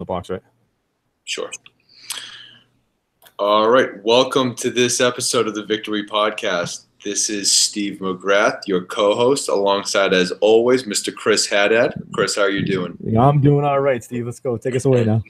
box, right? Sure. All right. Welcome to this episode of the vIQtory podcast. This is Steve McGrath, your co-host, alongside, as always, Mr. Chris Haddad. Chris, how are you doing? I'm doing all right, Steve. Let's go. Take us away now.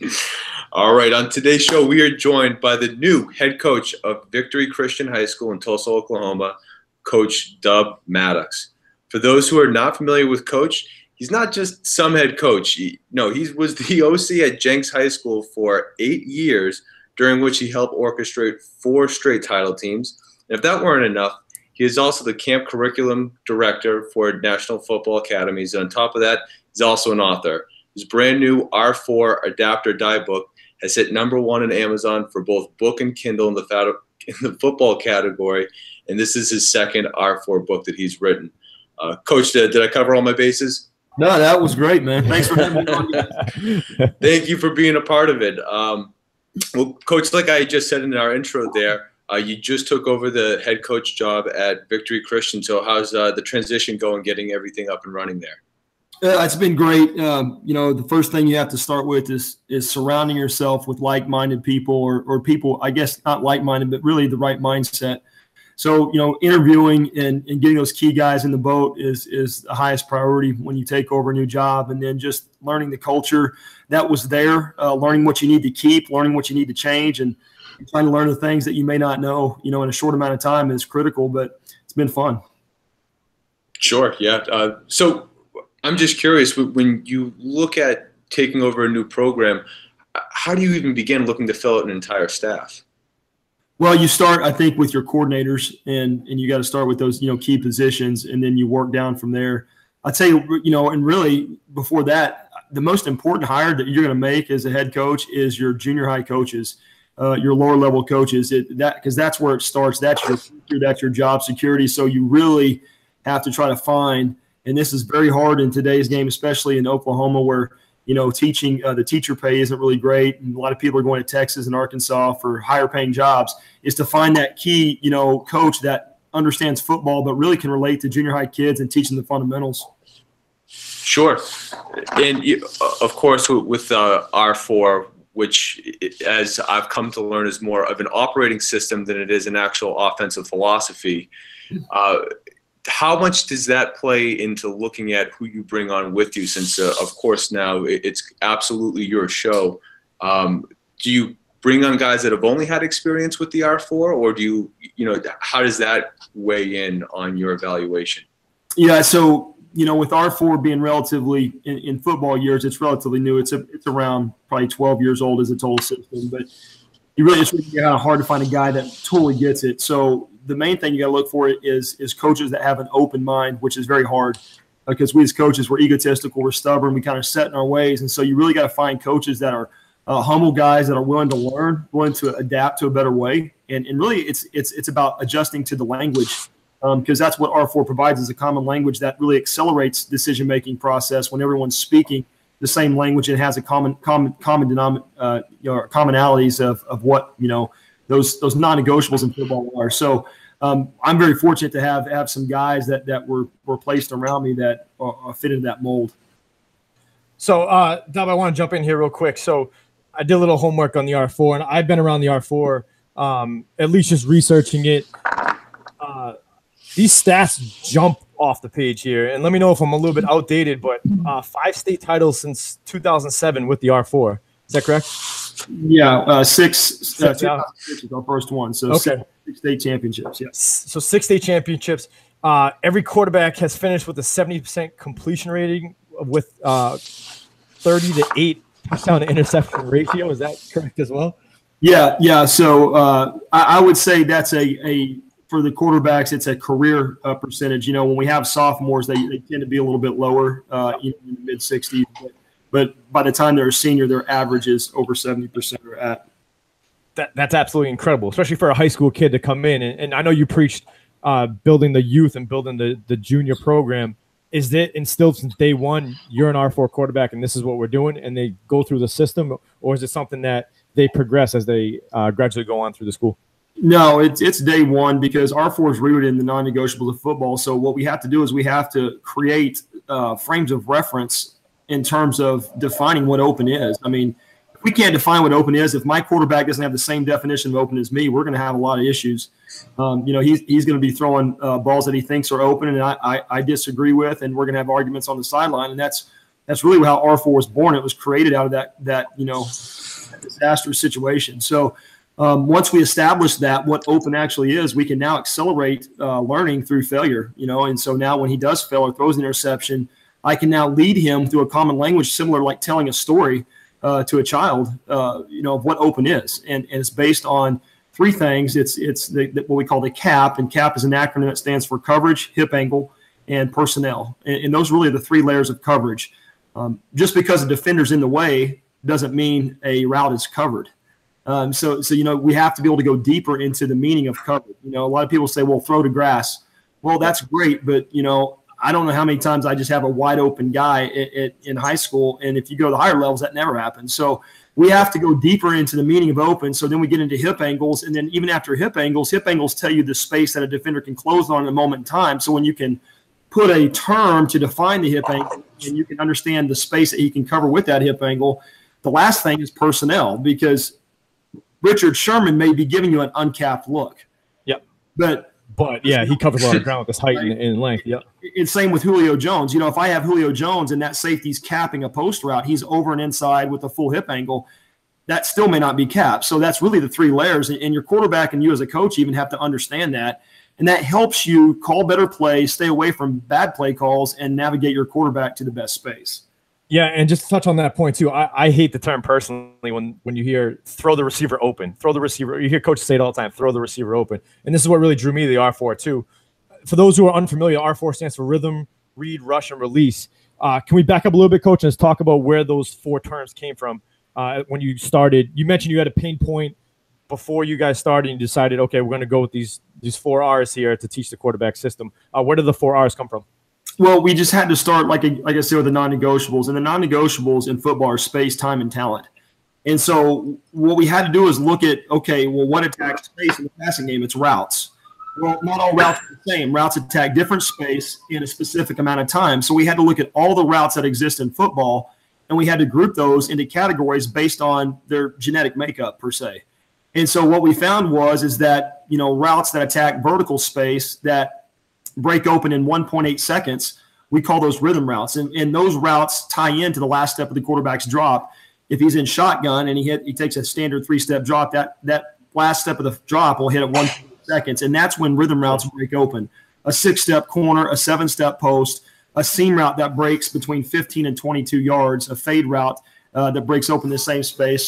All right. On today's show, we are joined by the new head coach of Victory Christian High School in Tulsa, Oklahoma, Coach Dub Maddox. For those who are not familiar with Coach, he's not just some head coach. He was the OC at Jenks High School for 8 years, during which he helped orchestrate 4 straight title teams. And if that weren't enough, he is also the camp curriculum director for National Football Academies. And on top of that, he's also an author. His brand new R4 Adapt or Die book has hit #1 in Amazon for both book and Kindle in the football category. And this is his second R4 book that he's written. Coach, did I cover all my bases? No, that was great, man. Thanks for having me on. Thank you for being a part of it. Well, Coach, like I just said in our intro there, you just took over the head coach job at Victory Christian. So how's the transition going, getting everything up and running there? It's been great. The first thing you have to start with is surrounding yourself with like-minded people or people, I guess, not like-minded, but really the right mindset. So, interviewing and getting those key guys in the boat is the highest priority when you take over a new job. And then just learning the culture that was there, learning what you need to keep, learning what you need to change, and trying to learn the things that you may not know, in a short amount of time is critical, but it's been fun. Sure, yeah. So I'm just curious, when you look at taking over a new program, how do you even begin looking to fill out an entire staff? Well, you start, I think, with your coordinators, and you got to start with those, key positions, and then you work down from there. I'd say, and really before that, the most important hire that you're going to make as a head coach is your junior high coaches, your lower level coaches, because that's where it starts. That's your future, that's your job security. So you really have to try to find, and this is very hard in today's game, especially in Oklahoma, where teaching, the teacher pay isn't really great, and a lot of people are going to Texas and Arkansas for higher paying jobs, is to find that key, coach that understands football but really can relate to junior high kids and teach them the fundamentals. Sure. And of course, with R4, which, as I've come to learn, is more of an operating system than it is an actual offensive philosophy. How much does that play into looking at who you bring on with you, since, of course, now it's absolutely your show? Do you bring on guys that have only had experience with the R4, or do how does that weigh in on your evaluation? Yeah, so, with R4 being relatively, in football years, it's relatively new. It's around probably 12 years old as a total system, but it's really kind of hard to find a guy that totally gets it. So the main thing you got to look for is coaches that have an open mind, which is very hard because we as coaches, we're egotistical, we're stubborn, we kind of set in our ways. And so you really got to find coaches that are humble guys that are willing to learn, willing to adapt to a better way. And really it's about adjusting to the language, because that's what R4 provides, is a common language that really accelerates decision-making process when everyone's speaking the same language and has a common commonalities of what, those non-negotiables in football are. So I'm very fortunate to have some guys that were placed around me that fit into that mold. So, Dub, I want to jump in here real quick. So I did a little homework on the R4, and I've been around the R4, at least just researching it. These stats jump off the page here, and let me know if I'm a little bit outdated, but 5 state titles since 2007 with the R4. Is that correct? Yeah, 6. 2006 is our first one. So okay. 6 state championships. Yes. So 6 state championships. Every quarterback has finished with a 70% completion rating with 30 to 8 touchdown to interception ratio. Is that correct as well? Yeah. So I would say that's for the quarterbacks, it's a career percentage. When we have sophomores, they tend to be a little bit lower, in the mid 60s. But by the time they're a senior, their average is over 70% are at. That's absolutely incredible, especially for a high school kid to come in. And I know you preached building the youth and building the junior program. Is it instilled since day one, you're an R4 quarterback and this is what we're doing, and they go through the system? Or is it something that they progress as they gradually go on through the school? No, it's day one, because R4 is rooted in the non-negotiables of football. So what we have to do is we have to create frames of reference in terms of defining what open is. I mean, we can't define what open is. If my quarterback doesn't have the same definition of open as me, we're going to have a lot of issues. He's going to be throwing balls that he thinks are open, and I disagree with, and we're going to have arguments on the sideline. And that's really how R4 was born. It was created out of that disastrous situation. So once we establish that what open actually is, we can now accelerate learning through failure. And so now when he does fail or throws an interception, I can now lead him through a common language, similar like telling a story to a child, of what open is, and it's based on three things. It's what we call the CAP, and CAP is an acronym that stands for coverage, hip angle, and personnel, and those really are the three layers of coverage. Just because a defender's in the way doesn't mean a route is covered. So we have to be able to go deeper into the meaning of coverage. A lot of people say, well, throw to grass. Well, that's great, but I don't know how many times I just have a wide open guy in high school, and if you go to the higher levels, that never happens. So we have to go deeper into the meaning of open. So then we get into hip angles, and then even after hip angles tell you the space that a defender can close on in a moment in time. So when you can put a term to define the hip angle, and you can understand the space that he can cover with that hip angle, the last thing is personnel, because Richard Sherman may be giving you an uncapped look. Yep. But yeah, he covers a lot of ground with his height and length. Yep. It's same with Julio Jones. If I have Julio Jones and that safety's capping a post route, he's over and inside with a full hip angle, that still may not be capped. So that's really the three layers. And your quarterback and you as a coach even have to understand that. And that helps you call better plays, stay away from bad play calls, and navigate your quarterback to the best space. Yeah, and just to touch on that point too, I hate the term personally when you hear throw the receiver open, throw the receiver. You hear coaches say it all the time, throw the receiver open. And this is what really drew me to the R4 too. For those who are unfamiliar, R4 stands for rhythm, read, rush, and release. Can we back up a little bit, Coach, and let's talk about where those four terms came from when you started? You mentioned you had a pain point before you guys started and you decided, okay, we're going to go with these 4 R's here to teach the quarterback system. Where did the 4 R's come from? Well, we just had to start, like I said, with the non-negotiables. And the non-negotiables in football are space, time, and talent. And so what we had to do is look at, okay, well, what attacks space in the passing game? It's routes. Well, not all routes are the same. Routes attack different space in a specific amount of time. So we had to look at all the routes that exist in football, and we had to group those into categories based on their genetic makeup, per se. And so what we found is that, routes that attack vertical space that break open in 1.8 seconds, we call those rhythm routes. And those routes tie into the last step of the quarterback's drop. If he's in shotgun and he takes a standard 3-step drop, that last step of the drop will hit at 1.8 seconds. And that's when rhythm routes break open. A 6-step corner, a 7-step post, a seam route that breaks between 15 and 22 yards, a fade route that breaks open the same space.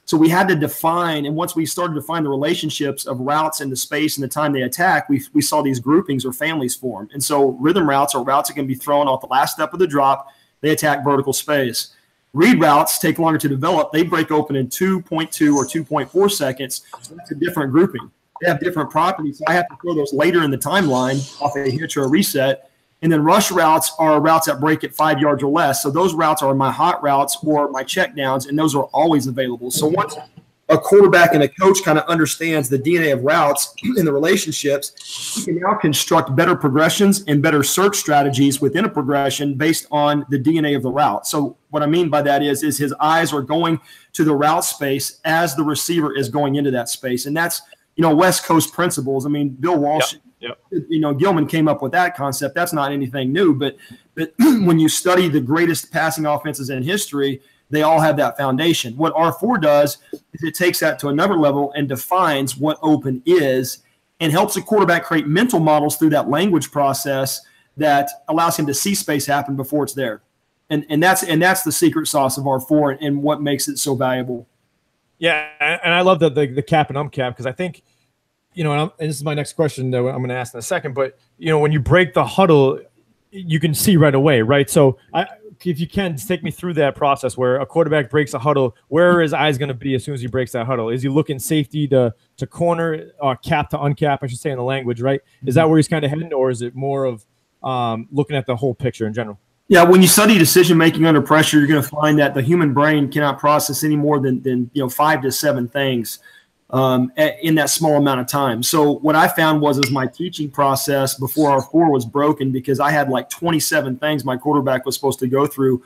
So we had to define, and once we started to find the relationships of routes and the space and the time they attack, we saw these groupings or families form. And so rhythm routes are routes that can be thrown off the last step of the drop. They attack vertical space. Read routes take longer to develop. They break open in 2.2 or 2.4 seconds. So that's a different grouping. They have different properties. So I have to throw those later in the timeline off a hitch or a reset. And then rush routes are routes that break at 5 yards or less. So those routes are my hot routes or my check downs, and those are always available. So once a quarterback and a coach kind of understands the DNA of routes and the relationships, he can now construct better progressions and better search strategies within a progression based on the DNA of the route. So what I mean by that is his eyes are going to the route space as the receiver is going into that space. And that's, West Coast principles. I mean, Bill Walsh, Yep. Gilman came up with that concept. That's not anything new, but when you study the greatest passing offenses in history, they all have that foundation. What R4 does is it takes that to another level and defines what open is and helps the quarterback create mental models through that language process that allows him to see space happen before it's there. And that's the secret sauce of R4 and what makes it so valuable. Yeah, and I love the cap and uncap, because I think, and this is my next question that I'm going to ask in a second, but, when you break the huddle, you can see right away, right? So if you can, take me through that process where a quarterback breaks a huddle, where are his eyes going to be as soon as he breaks that huddle? Is he looking safety to corner, or cap to uncap, I should say in the language, right? Is that where he's kind of heading, or is it more of looking at the whole picture in general? Yeah, when you study decision-making under pressure, you're going to find that the human brain cannot process any more than 5 to 7 things. in that small amount of time. So what I found was my teaching process before R4 was broken, because I had like 27 things my quarterback was supposed to go through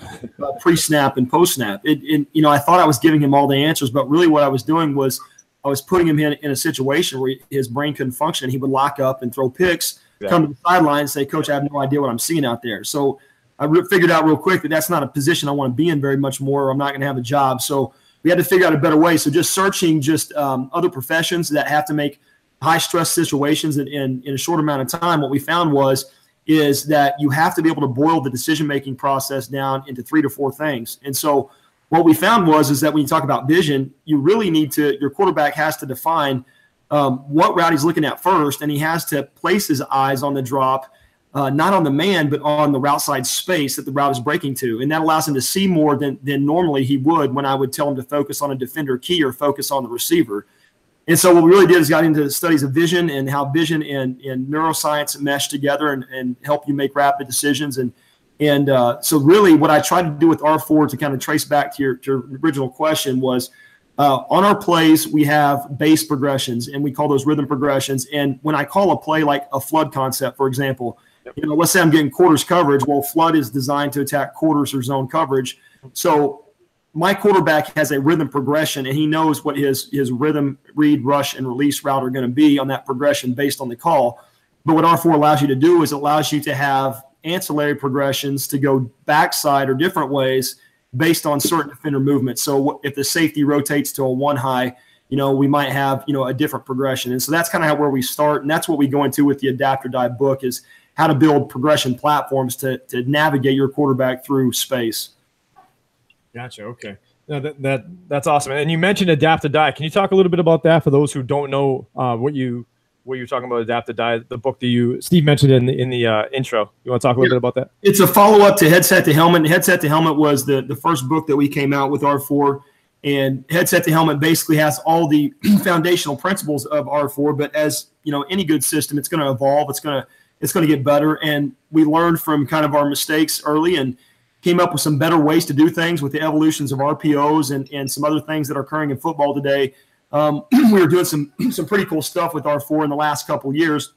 pre-snap and post-snap. I thought I was giving him all the answers, but really what I was doing was I was putting him in a situation where his brain couldn't function. He would lock up and throw picks, come to the sideline and say, "Coach, I have no idea what I'm seeing out there." So I figured out real quick that that's not a position I want to be in very much more, or I'm not going to have a job. So we had to figure out a better way. So just searching other professions that have to make high-stress situations in a short amount of time, what we found is that you have to be able to boil the decision-making process down into 3 to 4 things. And so what we found is that when you talk about vision, you really need to – your quarterback has to define what route he's looking at first, and he has to place his eyes on the drop, not on the man, but on the route side space that the route is breaking to. And that allows him to see more than normally he would when I would tell him to focus on a defender key or focus on the receiver. And so what we really did is got into the studies of vision and how vision and neuroscience mesh together and help you make rapid decisions. And so really what I tried to do with R4, to kind of trace back to your original question, was on our plays, we have base progressions, and we call those rhythm progressions. And when I call a play like a flood concept, for example, let's say I'm getting quarters coverage. Well, flood is designed to attack quarters or zone coverage. So my quarterback has a rhythm progression, and he knows what his rhythm, read, rush, and release route are going to be on that progression based on the call. But what R4 allows you to do is it allows you to have ancillary progressions to go backside or different ways based on certain defender movements. So if the safety rotates to a 1 high, we might have, a different progression. And so that's kind of where we start. And that's what we go into with the Adapt or Die book, is how to build progression platforms to navigate your quarterback through space. Gotcha. Okay. No, that's awesome. And you mentioned Adapt or Die. Can you talk a little bit about that for those who don't know what you're talking about? Adapt or Die, the book that Steve mentioned in the intro. You want to talk a little bit about that? It's a follow-up to Headset to Helmet. Headset to Helmet was the first book that we came out with R4. And Headset to Helmet basically has all the foundational principles of R4. But as any good system, it's going to evolve. It's going to get better. And we learned from kind of our mistakes early and came up with some better ways to do things with the evolutions of RPOs and some other things that are occurring in football today. We were doing some pretty cool stuff with R4 in the last couple of years.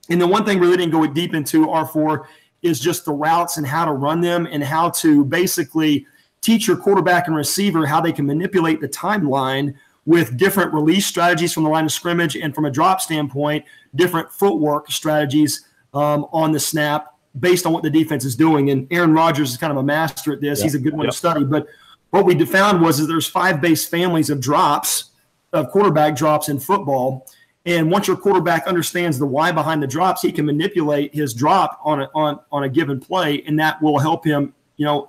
And the one thing we really didn't go deep into R4 is just the routes and how to run them, and how to basically teach your quarterback and receiver how they can manipulate the timeline with different release strategies from the line of scrimmage, and from a drop standpoint, different footwork strategies on the snap based on what the defense is doing. And Aaron Rodgers is kind of a master at this. He's a good one to study. But what we found was there's 5 base families of drops, of quarterback drops in football. And once your quarterback understands the why behind the drops, he can manipulate his drop on a given play, and that will help him,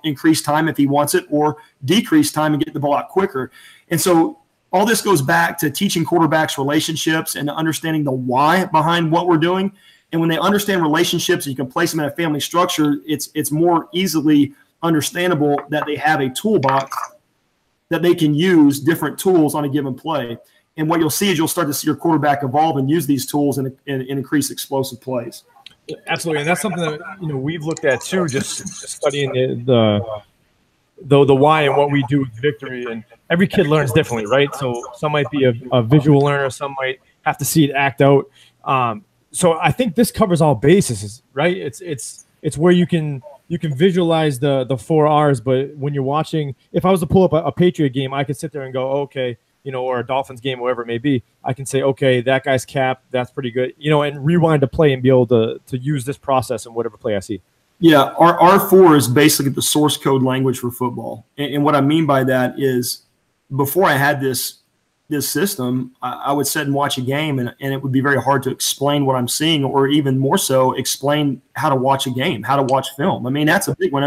increase time if he wants it, or decrease time and get the ball out quicker. And so all this goes back to teaching quarterbacks relationships and understanding the why behind what we're doing. And when they understand relationships, and you can place them in a family structure, it's more easily understandable that they have a toolbox that they can use different tools on a given play. And what you'll see is you'll start to see your quarterback evolve and use these tools and increase explosive plays. Absolutely, and that's something that we've looked at too, just studying the why and what we do with vIQtory. And every kid learns differently, right? So some might be a visual learner, some might have to see it act out. So I think this covers all bases, right? It's where you can visualize the 4 R's, but when you're watching, if I was to pull up a Patriot game, I could sit there and go, okay, or a Dolphins game, whatever it may be, I can say, okay, that guy's capped, that's pretty good, and rewind a play and be able to use this process in whatever play I see. Yeah, our R4 is basically the source code language for football. And what I mean by that is, before I had this system, I would sit and watch a game, and it would be very hard to explain what I'm seeing, or even more so, explain how to watch a game, how to watch film. I mean, that's a big one.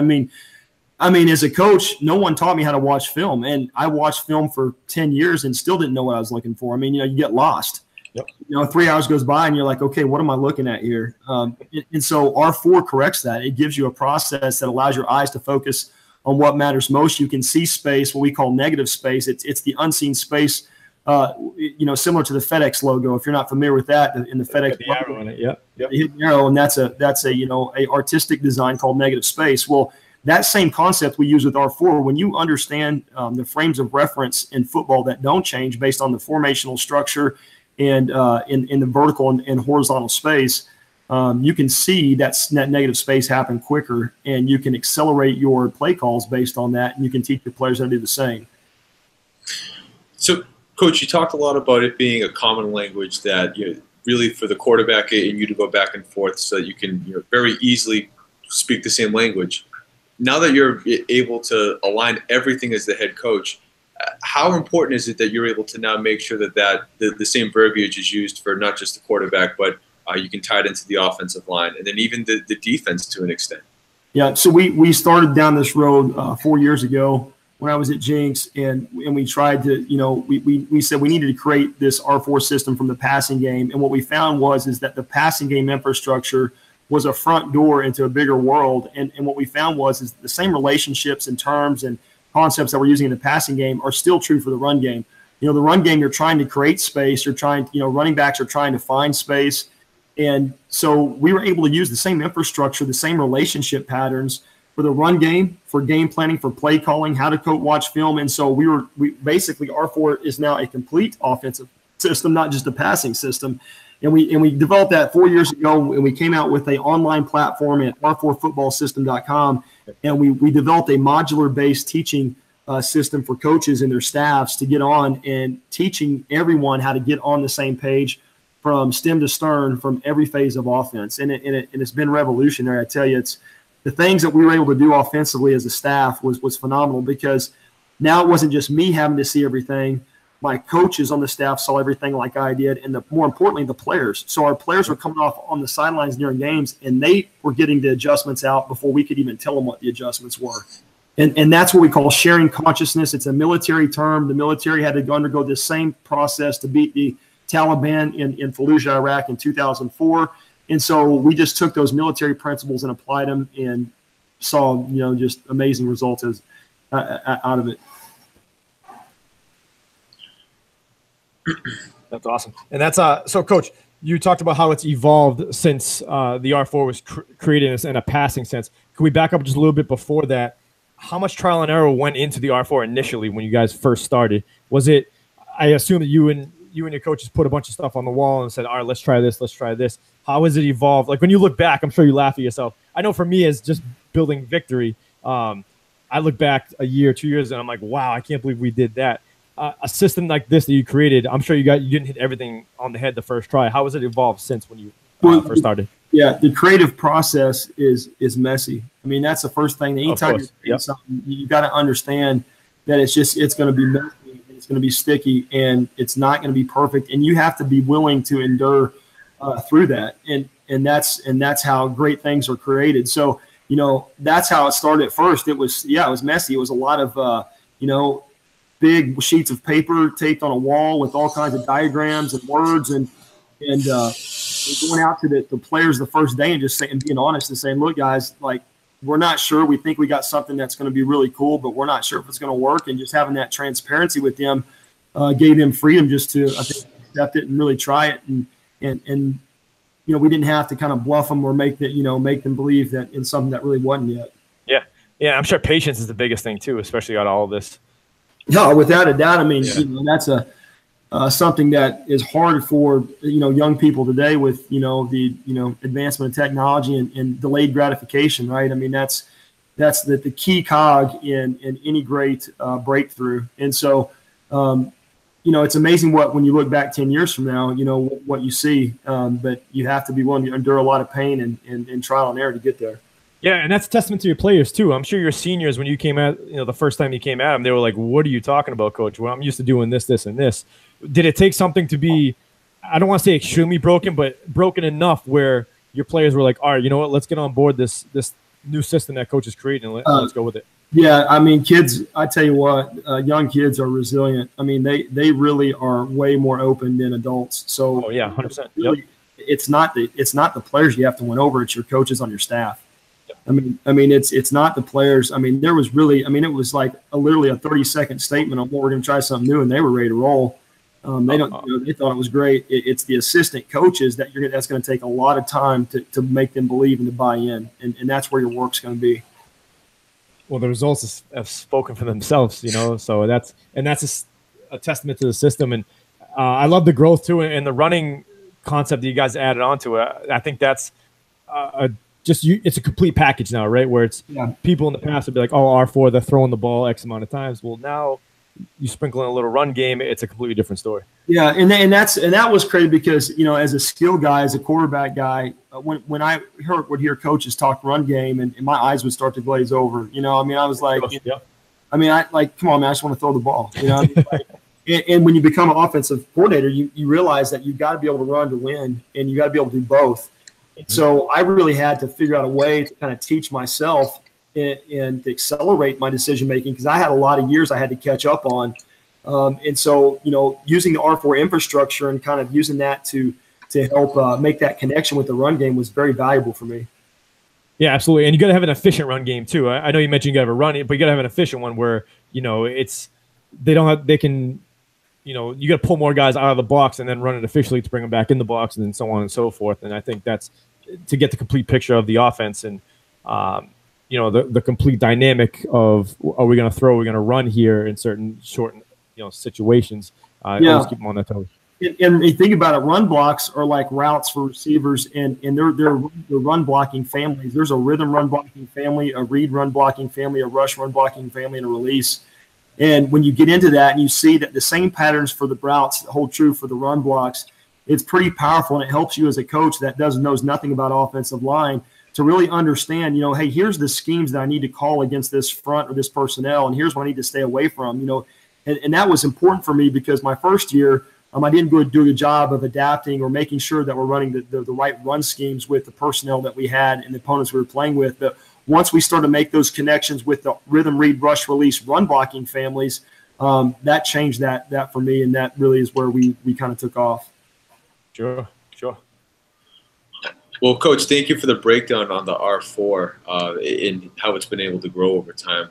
I mean, as a coach, no one taught me how to watch film, and I watched film for 10 years and still didn't know what I was looking for. I mean, you get lost. Yep. 3 hours goes by and you're like, okay, what am I looking at here? And so R4 corrects that. It gives you a process that allows your eyes to focus on what matters most. You can see space, what we call negative space. It's the unseen space, similar to the FedEx logo. If you're not familiar with that, in the FedEx the arrow in it, the hidden arrow, and that's a artistic design called negative space. Well, that same concept we use with R4. When you understand the frames of reference in football that don't change based on the formational structure and in the vertical and horizontal space, you can see that negative space happen quicker, and you can accelerate your play calls based on that, and you can teach your players how to do the same. So, Coach, you talked a lot about it being a common language that, you know, really for the quarterback and you to go back and forth so that you can, you know, very easily speak the same language. Now that you're able to align everything as the head coach, how important is it that you're able to now make sure that the same verbiage is used for not just the quarterback, but you can tie it into the offensive line and then even the defense to an extent? Yeah, so we started down this road 4 years ago when I was at Jinx, and we tried to, you know, we said we needed to create this R4 system from the passing game. And what we found is that the passing game infrastructure was a front door into a bigger world. And what we found is the same relationships and terms and concepts that we're using in the passing game are still true for the run game. You know, the run game, you're trying to create space. You're trying, you know, running backs are trying to find space. And so we were able to use the same infrastructure, the same relationship patterns for the run game, for game planning, for play calling, how to watch film. And so we basically, R4 is now a complete offensive system, not just a passing system. And we developed that 4 years ago, and we came out with an online platform at r4footballsystem.com, and we developed a modular-based teaching system for coaches and their staffs to get on and teaching everyone how to get on the same page from stem to stern from every phase of offense. And it's been revolutionary. I tell you, it's the things that we were able to do offensively as a staff was phenomenal, because now it wasn't just me having to see everything. My coaches on the staff saw everything like I did, and more importantly, the players. So our players were coming off on the sidelines during games, and they were getting the adjustments out before we could even tell them what the adjustments were. And that's what we call sharing consciousness. It's a military term. The military had to undergo this same process to beat the Taliban in Fallujah, Iraq in 2004. And so we just took those military principles and applied them and saw, you know, just amazing results out of it. That's awesome. And that's so, Coach, you talked about how it's evolved since the R4 was created in a passing sense. Can we back up just a little bit before that? How much trial and error went into the R4 initially when you guys first started? Was it, I assume that you and your coaches put a bunch of stuff on the wall and said, all right, let's try this, let's try this. How has it evolved? Like when you look back, I'm sure you laugh at yourself. I know for me as just building vIQtory, I look back a year, 2 years, and I'm like, wow, I can't believe we did that. A system like this that you created, I'm sure you didn't hit everything on the head the first try. How has it evolved since when you first started? Yeah, the creative process is messy. I mean, that's the first thing. Anytime you're doing something, you got to understand that it's going to be messy, and it's going to be sticky, and it's not going to be perfect. And you have to be willing to endure through that. And that's how great things are created. So, you know, that's how it started at first. It was messy. It was a lot of, you know, big sheets of paper taped on a wall with all kinds of diagrams and words, and going out to the players the first day and just saying, being honest and saying, look, guys, like, we're not sure. We think we got something that's going to be really cool, but we're not sure if it's going to work. And just having that transparency with them gave them freedom just to, I think, accept it and really try it. And you know, we didn't have to kind of bluff them or make them believe that in something that really wasn't yet. Yeah. I'm sure patience is the biggest thing too, especially out of all of this. No, without a doubt. I mean, you know, that's something that is hard for, you know, young people today with, you know, the, you know, advancement of technology and delayed gratification, right? I mean, that's the key cog in any great breakthrough. And so, you know, it's amazing when you look back 10 years from now, you know, what you see, but you have to be willing to endure a lot of pain and trial and error to get there. Yeah, and that's a testament to your players too. I'm sure your seniors, when you came out, you know, the first time you came at them, they were like, "What are you talking about, Coach? Well, I'm used to doing this, this, and this." Did it take something to be, I don't want to say extremely broken, but broken enough where your players were like, "All right, you know what? Let's get on board this new system that Coach is creating, and let's go with it." Yeah, I mean, kids, I tell you what, young kids are resilient. I mean, they really are way more open than adults. So, 100%. Really, it's not the players you have to win over; it's your coaches on your staff. I mean, it's not the players. I mean, there was really, I mean, it was like literally a 30-second statement on what we're going to try something new, and they were ready to roll. They thought it was great. It's the assistant coaches that's going to take a lot of time to make them believe and to buy in, and that's where your work's going to be. Well, the results have spoken for themselves, you know. So that's a testament to the system, and I love the growth too, and the running concept that you guys added onto it. I think that's it's a complete package now, right? Where it's people in the past would be like, oh, R4, they're throwing the ball X amount of times. Well, now you sprinkle in a little run game, it's a completely different story. Yeah, and that was crazy because, you know, as a skill guy, as a quarterback guy, when I would hear coaches talk run game, and my eyes would start to glaze over. You know, I mean, I was like, I mean, come on, man, I just want to throw the ball. You know, I mean, like, and when you become an offensive coordinator, you realize that you've got to be able to run to win, and you got to be able to do both. So I really had to figure out a way to kind of teach myself and to accelerate my decision making, because I had a lot of years I had to catch up on. And so, you know, using the R4 infrastructure and kind of using that to help make that connection with the run game was very valuable for me. Yeah, absolutely. And you got to have an efficient run game too. I know you mentioned you got to have a run, but you got to have an efficient one where, you know, they can, you know, you got to pull more guys out of the box and then run it efficiently to bring them back in the box, and then so on and so forth. And I think that's to get the complete picture of the offense and, you know, the complete dynamic of, are we going to throw, are we going to run here in certain short, you know, situations. Always keep them on their toes. And you think about it, run blocks are like routes for receivers, and they're run blocking families. There's a rhythm run blocking family, a read run blocking family, a rush run blocking family, and a release. And when you get into that and you see that the same patterns for the routes hold true for the run blocks, it's pretty powerful, and it helps you as a coach that knows nothing about offensive line to really understand, you know, hey, here's the schemes that I need to call against this front or this personnel, and here's what I need to stay away from, you know. And that was important for me because my first year, I didn't go do a good job of adapting or making sure that we're running the right run schemes with the personnel that we had and the opponents we were playing with. But once we started to make those connections with the rhythm, read, rush, release, run blocking families, that changed that for me, and that really is where we kind of took off. Sure. Well, Coach, thank you for the breakdown on the R4 and how it's been able to grow over time.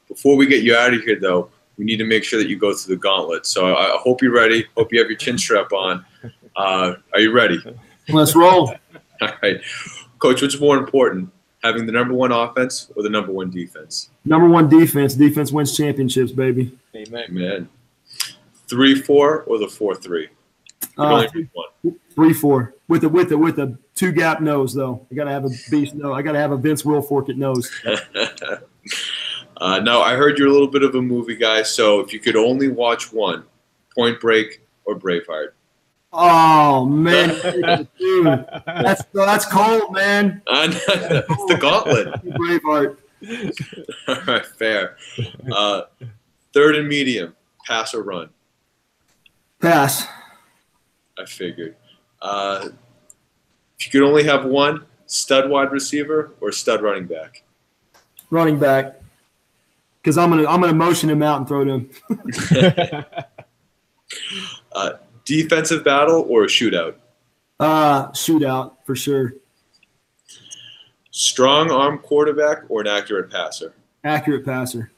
Before we get you out of here, though, we need to make sure that you go through the gauntlet. So I hope you're ready. Hope you have your chin strap on. Are you ready? Let's roll. All right. Coach, what's more important, having the #1 offense or the #1 defense? #1 defense. Defense wins championships, baby. Amen. 3-4 or the 4-3? 3-4 with a 2-gap nose, though. I gotta have a beast nose. I gotta have a Vince Wilforked nose. Now, I heard you're a little bit of a movie guy, so if you could only watch one, Point Break or Braveheart? Oh, man. Dude, that's cold, man. It's the gauntlet. Braveheart. All right, fair. 3rd and medium, pass or run? Pass. I figured. If you could only have one, stud wide receiver or stud running back? Running back. Because I'm gonna motion him out and throw to him. Defensive battle or a shootout? Shootout for sure. Strong arm quarterback or an accurate passer? Accurate passer.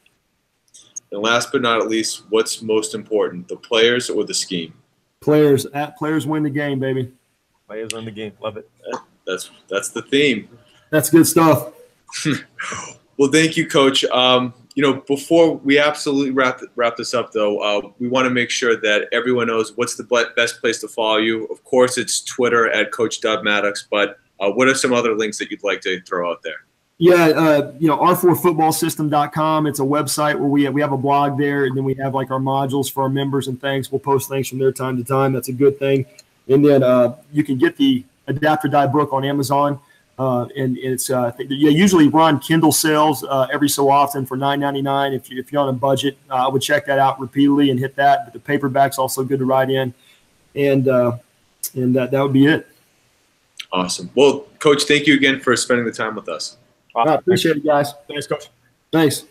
And last but not least, what's most important, the players or the scheme? Players. Players win the game, baby. Players win the game. Love it. That's the theme. That's good stuff. Well, thank you, Coach. You know, before we absolutely wrap this up, though, we want to make sure that everyone knows what's the best place to follow you. Of course, it's Twitter at Coach Dub Maddox, but what are some other links that you'd like to throw out there? Yeah, you know, r4footballsystem.com. It's a website where we have a blog there, and then we have like our modules for our members and things. We'll post things from there time to time. That's a good thing. And then you can get the Adapt or Die book on Amazon. And it's usually run Kindle sales every so often for $9.99. If you're on a budget, I would check that out repeatedly and hit that. But the paperback's also good to write in, and that would be it. Awesome. Well, Coach, thank you again for spending the time with us. I appreciate it, guys. Thanks, Coach. Thanks.